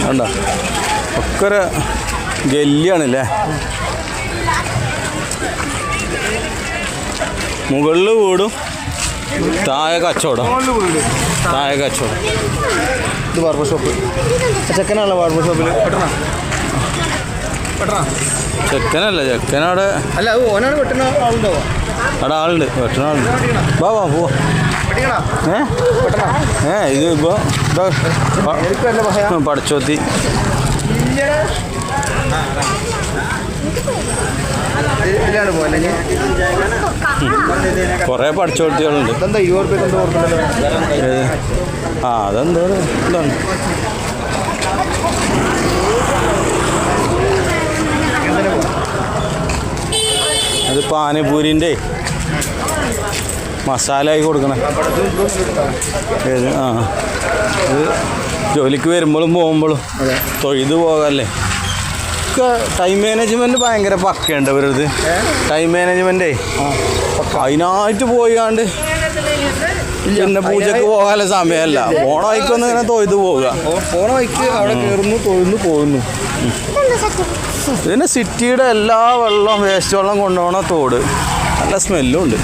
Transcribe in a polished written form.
കണ്ടോ ഒക്കെ ഒരു ഗല്ലിയാണല്ലേ. മുകളിൽ വീടും താഴെ കച്ചവടം. ഇത് ബാർബർ ഷോപ്പ്. ചെക്കനാണല്ലോ ബാർബർ ഷോപ്പിൽ. ചെക്കനല്ല, ചെക്കനവിടെ അല്ല ഓനാണ് വെട്ടുന്ന ആളുണ്ടോ? അവിടെ ആളുണ്ട്, വെട്ടണ ആളുണ്ട്. വാ പോവാ. ഇത് ഇപ്പോൾ പടച്ചോത്തി കുറേ പടച്ചോത്തികളുണ്ട്. അതെന്തോ ഇതാണ്. അത് പാനിപൂരിൻ്റെ മസാല ആയി കൊടുക്കണം. ഇത് ജോലിക്ക് വരുമ്പോഴും പോകുമ്പോഴും തൊഴുത് പോകാമല്ലേ. ഒക്കെ ടൈം മാനേജ്മെൻറ്റ് ഭയങ്കര പക്കയുണ്ട് ഇവരത്. ടൈം മാനേജ്മെൻറ്റേ അതിനായിട്ട് പോയാണ്ട് പിന്നെ പൂജക്ക് പോകാനുള്ള സമയമല്ല. പോണ വഴിക്കൊന്നും ഇങ്ങനെ തൊഴുത് പോവുക. പോണ വഴിക്ക് അവിടെ കയറുന്നു, തൊഴുന്നു, പോകുന്നു. പിന്നെ സിറ്റിയുടെ എല്ലാ വെള്ളം വേസ്റ്റ് വെള്ളം കൊണ്ടുപോകണ തോട് നല്ല സ്മെല്ലും ഉണ്ട്.